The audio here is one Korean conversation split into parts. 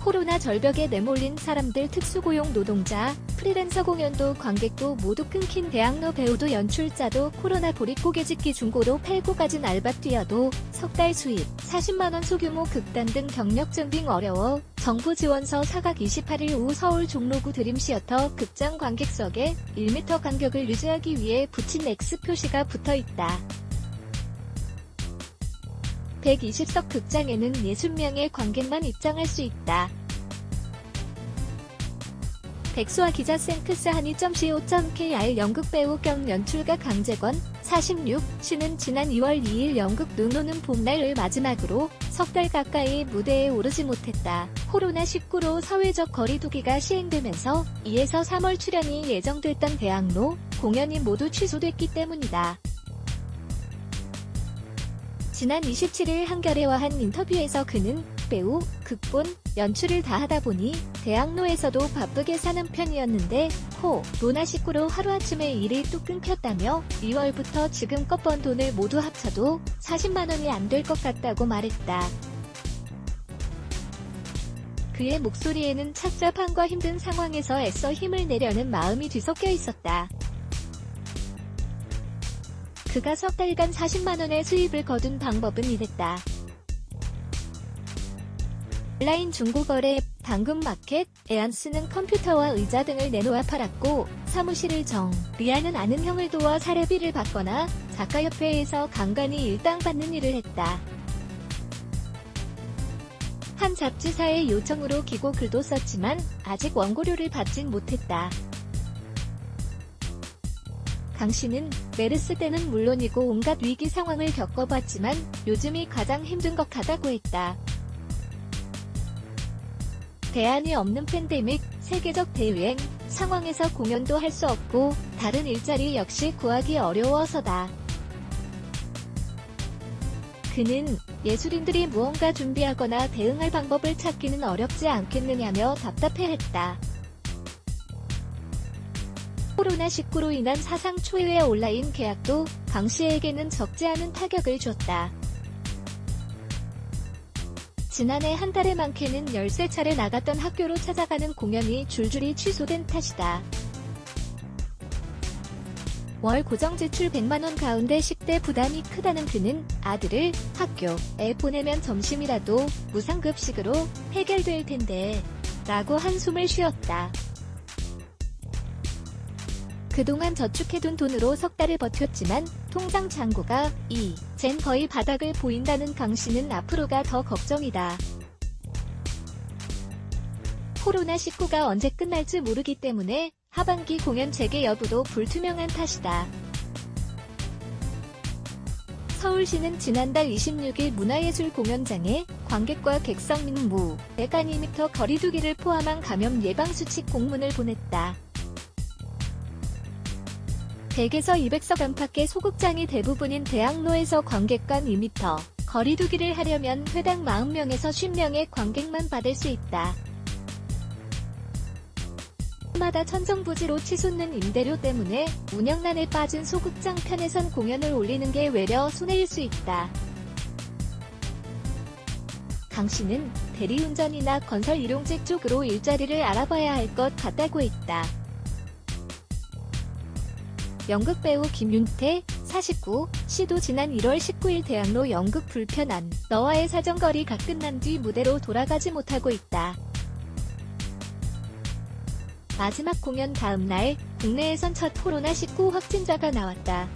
코로나 절벽에 내몰린 사람들, 특수고용 노동자, 프리랜서, 공연도 관객도 모두 끊긴 대학로 배우도 연출자도 코로나 보릿고개짓기 중고로 팔고 가진 알바 뛰어도 석 달 수입 40만원, 소규모 극단 등 경력 증빙 어려워 정부 지원서 사각. 28일 오후 서울 종로구 드림시어터 극장 관객석에 1m 간격을 유지하기 위해 붙인 X 표시가 붙어있다. 120석 극장에는 60명의 관객만 입장할 수 있다. 백수아 기자, 생크스 한이.co.kr. 연극배우 겸 연출가 강재권, 46, 씨는 지난 2월 2일 연극 눈 오는 봄날을 마지막으로 석 달 가까이 무대에 오르지 못했다. 코로나19로 사회적 거리두기가 시행되면서 2에서 3월 출연이 예정됐던 대학로 공연이 모두 취소됐기 때문이다. 지난 27일 한겨레와 한 인터뷰에서 그는 배우, 극본, 연출을 다 하다 보니 대학로에서도 바쁘게 사는 편이었는데 코로나19로 하루아침에 일이 뚝 끊겼다며 2월부터 지금껏 번 돈을 모두 합쳐도 40만원이 안 될 것 같다고 말했다. 그의 목소리에는 착잡함과 힘든 상황에서 애써 힘을 내려는 마음이 뒤섞여 있었다. 그가 석 달간 40만원의 수입을 거둔 방법은 이랬다. 온라인 중고거래 앱 당근마켓 에안스는 컴퓨터와 의자 등을 내놓아 팔았고, 사무실을 정리하는 아는 형을 도와 사례비를 받거나 작가협회에서 간간히 일당 받는 일을 했다. 한 잡지사의 요청으로 기고 글도 썼지만 아직 원고료를 받진 못했다. 강 씨는 메르스 때는 물론이고 온갖 위기 상황을 겪어봤지만 요즘이 가장 힘든 것 같다고 했다. 대안이 없는 팬데믹, 세계적 대유행 상황에서 공연도 할 수 없고 다른 일자리 역시 구하기 어려워서다. 그는 예술인들이 무언가 준비하거나 대응할 방법을 찾기는 어렵지 않겠느냐며 답답해했다. 코로나19로 인한 사상 초유의 온라인 계약도 강 씨에게는 적지 않은 타격을 줬다. 지난해 한 달에 많게는 13차례 나갔던 학교로 찾아가는 공연이 줄줄이 취소된 탓이다. 월 고정 지출 100만원 가운데 식대 부담이 크다는 그는 아들을 학교에 보내면 점심이라도 무상급식으로 해결될 텐데 라고 한숨을 쉬었다. 그동안 저축해둔 돈으로 석 달을 버텼지만 통장 잔고가 이젠 거의 바닥을 보인다는 강 씨는 앞으로가 더 걱정이다. 코로나19가 언제 끝날지 모르기 때문에 하반기 공연 재개 여부도 불투명한 탓이다. 서울시는 지난달 26일 문화예술 공연장에 관객과 객석 및 무 100m 거리두기를 포함한 감염 예방수칙 공문을 보냈다. 100에서 200석 안팎의 소극장이 대부분인 대학로에서 관객간 2m 거리두기를 하려면 회당 40명에서 50명의 관객만 받을 수 있다. 마다 천정부지로 치솟는 임대료 때문에 운영난에 빠진 소극장 편에선 공연을 올리는 게 외려 손해일 수 있다. 강 씨는 대리운전이나 건설 일용직 쪽으로 일자리를 알아봐야 할 것 같다고 했다. 연극배우 김윤태, 49, 씨도 지난 1월 19일 대학로 연극 불편한 너와의 사정거리가 끝난 뒤 무대로 돌아가지 못하고 있다. 마지막 공연 다음날 국내에선 첫 코로나19 확진자가 나왔다.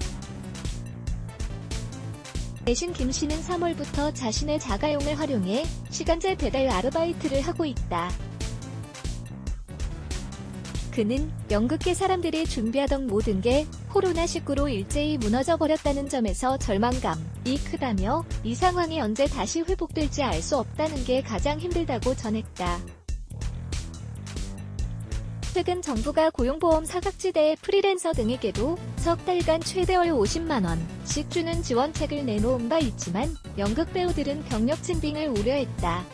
대신 김 씨는 3월부터 자신의 자가용을 활용해 시간제 배달 아르바이트를 하고 있다. 그는 연극계 사람들이 준비하던 모든 게 코로나19로 일제히 무너져버렸다는 점에서 절망감이 크다며 이 상황이 언제 다시 회복될지 알 수 없다는 게 가장 힘들다고 전했다. 최근 정부가 고용보험 사각지대의 프리랜서 등에게도 석 달간 최대 월 50만원씩 주는 지원책을 내놓은 바 있지만 연극 배우들은 경력 증빙을 우려했다.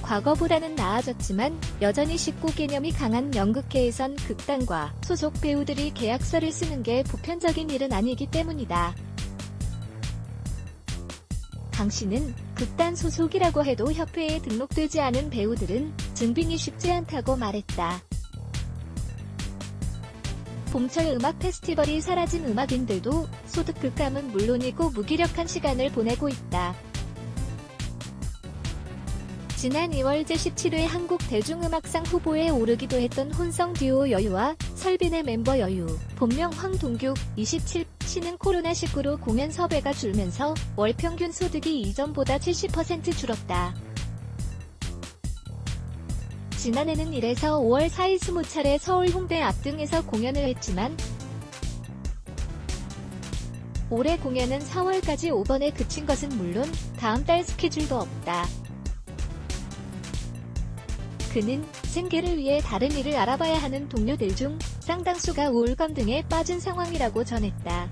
과거보다는 나아졌지만 여전히 식구 개념이 강한 연극계에선 극단과 소속 배우들이 계약서를 쓰는 게 보편적인 일은 아니기 때문이다. 강 씨는 극단 소속이라고 해도 협회에 등록되지 않은 배우들은 증빙이 쉽지 않다고 말했다. 봄철 음악 페스티벌이 사라진 음악인들도 소득 급감은 물론이고 무기력한 시간을 보내고 있다. 지난 2월 제17회 한국 대중음악상 후보에 오르기도 했던 혼성 듀오 여유와 설빈의 멤버 여유, 본명 황동규, 27씨는 코로나19로 공연 섭외가 줄면서 월 평균 소득이 이전보다 70% 줄었다. 지난해는 1에서 5월 사이 20차례 서울 홍대 앞 등에서 공연을 했지만 올해 공연은 4월까지 5번에 그친 것은 물론 다음 달 스케줄도 없다. 그는 생계를 위해 다른 일을 알아봐야 하는 동료들 중 상당수가 우울감 등에 빠진 상황이라고 전했다.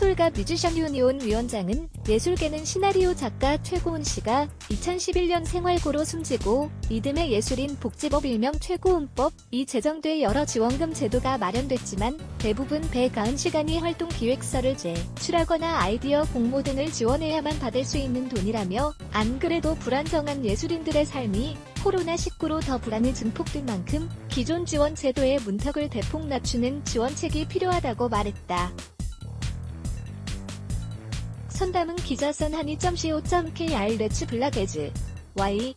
솔가 뮤지션 유니온 위원장은 예술계는 시나리오 작가 최고은 씨가 2011년 생활고로 숨지고 이듬해 예술인 복지법 일명 최고은법이 제정돼 여러 지원금 제도가 마련됐지만 대부분 배가은 시간이 활동기획서를 제출하거나 아이디어 공모 등을 지원해야만 받을 수 있는 돈이라며 안 그래도 불안정한 예술인들의 삶이 코로나19로 더 불안이 증폭된 만큼 기존 지원 제도의 문턱을 대폭 낮추는 지원책이 필요하다고 말했다. 선담은 기자선 한이.co.kr 레츠 블락에즈 Y